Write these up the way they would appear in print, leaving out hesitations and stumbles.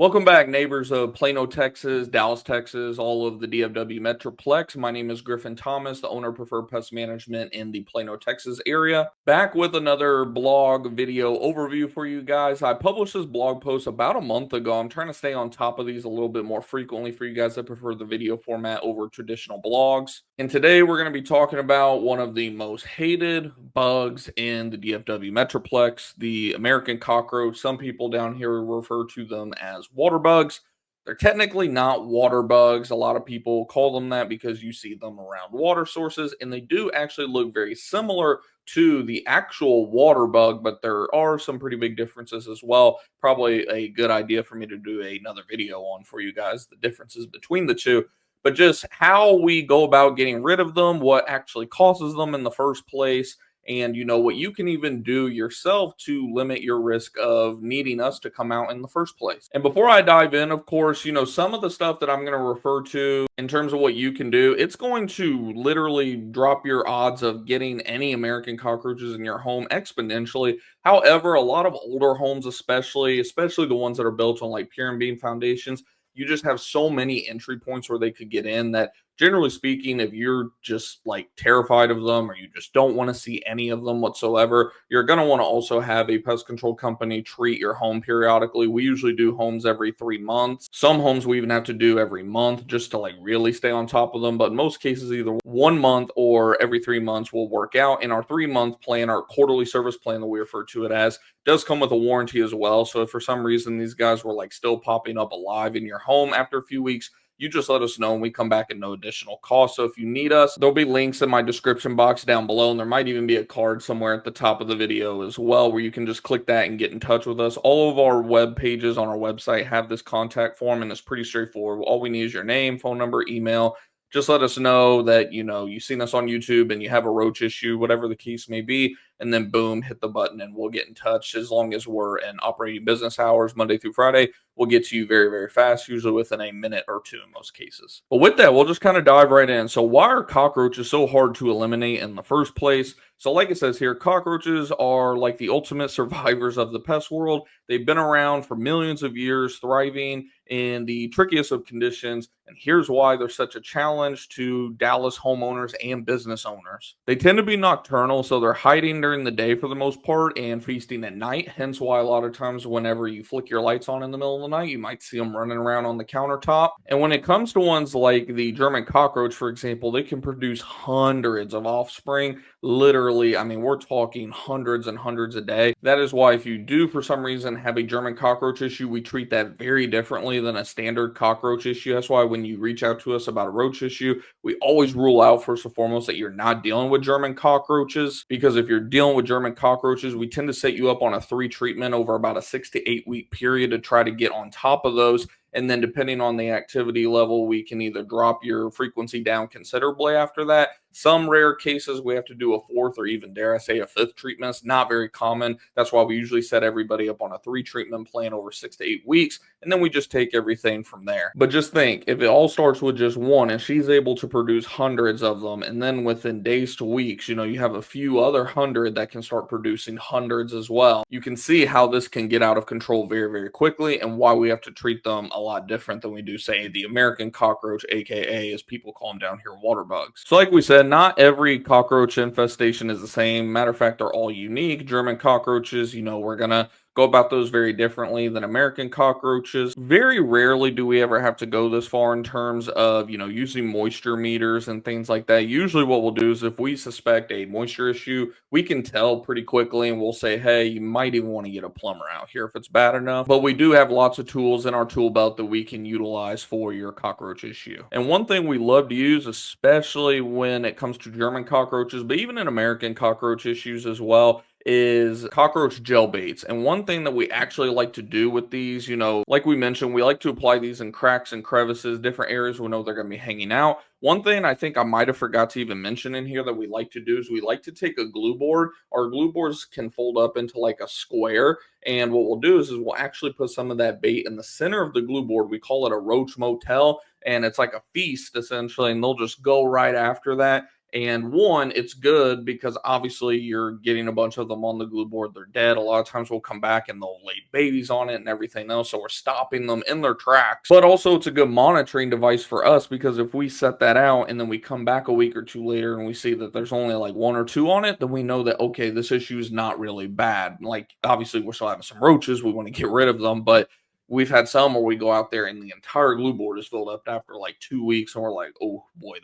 Welcome back, neighbors of Plano, Texas, Dallas, Texas, all of the DFW Metroplex. My name is Griffin Thomas, the owner of Preferred Pest Management in the Plano, Texas area. Back with another blog video overview for you guys. I published this blog post about a month ago. I'm trying to stay on top of these a little bit more frequently for you guys that prefer the video format over traditional blogs. And today we're going to be talking about one of the most hated bugs in the DFW Metroplex, the American cockroach. Some people down here refer to them as water bugs. They're technically not water bugs. A lot of people call them that because you see them around water sources, and they do actually look very similar to the actual water bug, but there are some pretty big differences as well. Probably a good idea for me to do another video on for you guys, the differences between the two, but just how we go about getting rid of them, what actually causes them in the first place, and what you can even do yourself to limit your risk of needing us to come out in the first place. And before I dive in, of course, some of the stuff that I'm going to refer to in terms of what you can do, it's going to literally drop your odds of getting any American cockroaches in your home exponentially. However, a lot of older homes, especially the ones that are built on like pier and beam foundations, you just have so many entry points where they could get in that, generally speaking, if you're just like terrified of them or you just don't want to see any of them whatsoever, you're going to want to also have a pest control company treat your home periodically. We usually do homes every 3 months. Some homes we even have to do every month just to like really stay on top of them. But in most cases, either 1 month or every 3 months will work out. And our 3 month plan, our quarterly service plan that we refer to it as, does come with a warranty as well. So if for some reason these guys were like still popping up alive in your home after a few weeks, you just let us know and we come back at no additional cost. So if you need us, there'll be links in my description box down below, and there might even be a card somewhere at the top of the video as well where you can just click that and get in touch with us. All of our web pages on our website have this contact form, and it's pretty straightforward. All we need is your name, phone number, email. Just let us know that you've seen us on YouTube and you have a roach issue, whatever the case may be, and then boom, hit the button and we'll get in touch. As long as we're in operating business hours, Monday through Friday, we'll get to you very, very fast, usually within a minute or two in most cases. But with that, we'll just kind of dive right in. So why are cockroaches so hard to eliminate in the first place? So like it says here, cockroaches are like the ultimate survivors of the pest world. They've been around for millions of years, thriving in the trickiest of conditions. And here's why they're such a challenge to Dallas homeowners and business owners. They tend to be nocturnal, so they're hiding during the day for the most part and feasting at night. Hence why a lot of times whenever you flick your lights on in the middle of the night, you might see them running around on the countertop. And when it comes to ones like the German cockroach, for example, they can produce hundreds of offspring. Literally, I mean, we're talking hundreds and hundreds a day. That is why if you do for some reason have a German cockroach issue, we treat that very differently than a standard cockroach issue. That's why when you reach out to us about a roach issue, we always rule out first and foremost that you're not dealing with German cockroaches, because if you're dealing with German cockroaches, we tend to set you up on a 3 treatment over about a 6 to 8 week period to try to get on top of those. And then depending on the activity level, we can either drop your frequency down considerably after that. Some rare cases, we have to do a 4th or even, dare I say, a 5th treatment. It's not very common. That's why we usually set everybody up on a 3 treatment plan over 6 to 8 weeks. And then we just take everything from there. But just think, if it all starts with just one and she's able to produce hundreds of them, and then within days to weeks, you have a few other hundred that can start producing hundreds as well. You can see how this can get out of control very, very quickly, and why we have to treat them a lot different than we do, say, the American cockroach, aka, as people call them down here, water bugs. So like we said, not every cockroach infestation is the same. Matter of fact, they're all unique. German cockroaches, we're gonna go about those very differently than American cockroaches. Very rarely do we ever have to go this far in terms of, using moisture meters and things like that. Usually what we'll do is if we suspect a moisture issue, we can tell pretty quickly and we'll say, hey, you might even want to get a plumber out here if it's bad enough. But we do have lots of tools in our tool belt that we can utilize for your cockroach issue. And one thing we love to use, especially when it comes to German cockroaches, but even in American cockroach issues as well, is cockroach gel baits. And one thing that we actually like to do with these, like we mentioned, we like to apply these in cracks and crevices, different areas we know they're going to be hanging out. One thing I think I might have forgot to even mention in here that we like to do is we like to take a glue board. Our glue boards can fold up into like a square. And what we'll do is we'll actually put some of that bait in the center of the glue board. We call it a roach motel. And it's like a feast essentially. And they'll just go right after that. And one, it's good because obviously you're getting a bunch of them on the glue board. They're dead. A lot of times we'll come back and they'll lay babies on it and everything else. So we're stopping them in their tracks. But also it's a good monitoring device for us, because if we set that out and then we come back a week or two later and we see that there's only like one or two on it, then we know that, okay, this issue is not really bad. Like, obviously we're still having some roaches. We want to get rid of them, but we've had some where we go out there and the entire glue board is filled up after like 2 weeks, and we're like, oh boy,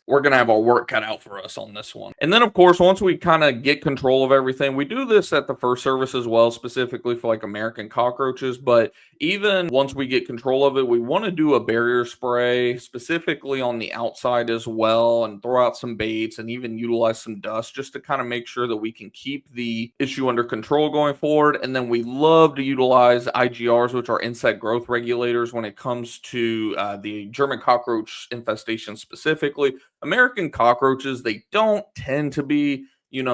we're gonna have our work cut out for us on this one. And then of course, once we kind of get control of everything, we do this at the first service as well, specifically for like American cockroaches. But even once we get control of it, we want to do a barrier spray specifically on the outside as well, and throw out some baits and even utilize some dust just to kind of make sure that we can keep the issue under control going forward. And then we love to utilize IGRs, which are insect growth regulators, when it comes to the German cockroach infestation specifically. American cockroaches, they don't tend to be,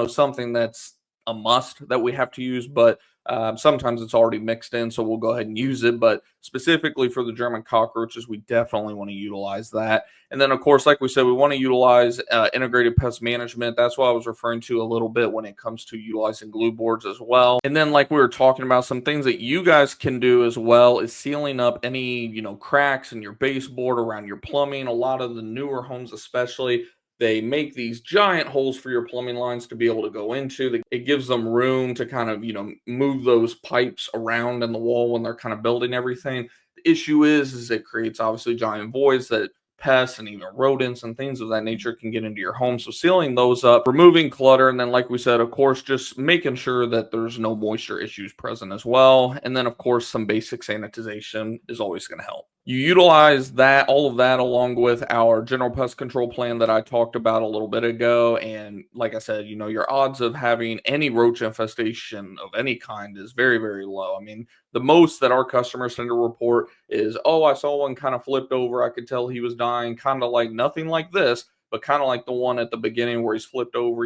something that's a must that we have to use, but sometimes it's already mixed in, so we'll go ahead and use it. But specifically for the German cockroaches, we definitely want to utilize that. And then, of course, like we said, we want to utilize integrated pest management. That's what I was referring to a little bit when it comes to utilizing glue boards as well. And then, like we were talking about, some things that you guys can do as well is sealing up any, cracks in your baseboard, around your plumbing. A lot of the newer homes, especially, they make these giant holes for your plumbing lines to be able to go into. It gives them room to kind of, move those pipes around in the wall when they're kind of building everything. The issue is it creates obviously giant voids that pests and even rodents and things of that nature can get into your home. So sealing those up, removing clutter, and then, like we said, of course, just making sure that there's no moisture issues present as well. And then, of course, some basic sanitization is always going to help. You utilize that, all of that, along with our general pest control plan that I talked about a little bit ago. And like I said, your odds of having any roach infestation of any kind is very, very low. I mean, the most that our customers tend to report is, oh, I saw one kind of flipped over. I could tell he was dying, kind of like nothing like this, but kind of like the one at the beginning where he's flipped over.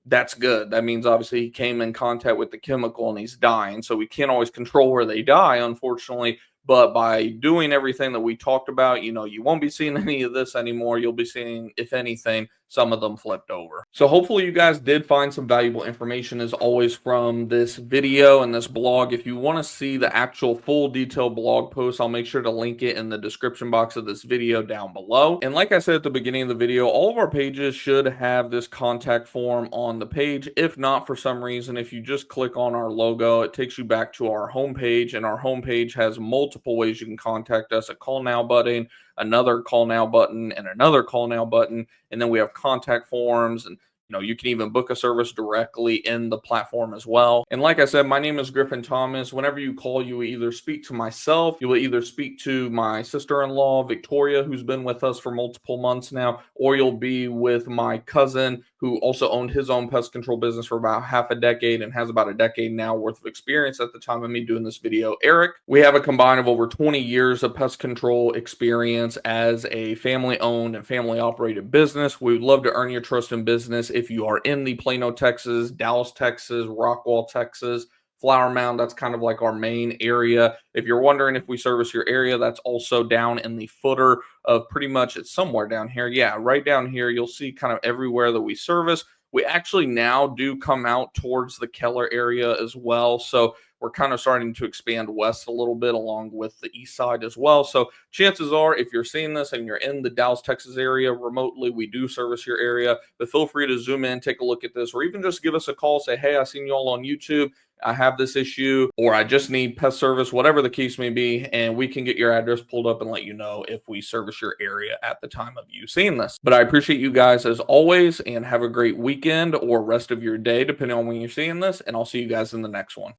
That's good. That means obviously he came in contact with the chemical and he's dying. So we can't always control where they die, unfortunately. But by doing everything that we talked about, you won't be seeing any of this anymore. You'll be seeing, if anything, some of them flipped over. So hopefully you guys did find some valuable information, as always, from this video and this blog. If you want to see the actual full detailed blog post, I'll make sure to link it in the description box of this video down below. And like I said at the beginning of the video, all of our pages should have this contact form on the page. If not, for some reason, if you just click on our logo, it takes you back to our homepage, and our homepage has multiple ways you can contact us: a call now button, another call now button, and another call now button. And then we have contact forms, and you can even book a service directly in the platform as well. And like I said, my name is Griffin Thomas. Whenever you call, you will either speak to myself, you will either speak to my sister-in-law, Victoria, who's been with us for multiple months now, or you'll be with my cousin, who also owned his own pest control business for about half a decade and has about a decade now worth of experience at the time of me doing this video, Eric. We have a combined of over 20 years of pest control experience as a family-owned and family-operated business. We would love to earn your trust in business. If you are in the Plano, Texas, Dallas, Texas, Rockwall, Texas, Flower Mound, that's kind of like our main area. If you're wondering if we service your area, that's also down in the footer of pretty much, it's somewhere down here. Yeah, right down here, you'll see kind of everywhere that we service. We actually now do come out towards the Keller area as well. So we're kind of starting to expand west a little bit along with the east side as well. So chances are, if you're seeing this and you're in the Dallas, Texas area remotely, we do service your area. But feel free to zoom in, take a look at this, or even just give us a call. Say, hey, I seen you all on YouTube. I have this issue, or I just need pest service, whatever the case may be, and we can get your address pulled up and let you know if we service your area at the time of you seeing this. But I appreciate you guys as always, and have a great weekend or rest of your day, depending on when you're seeing this, and I'll see you guys in the next one.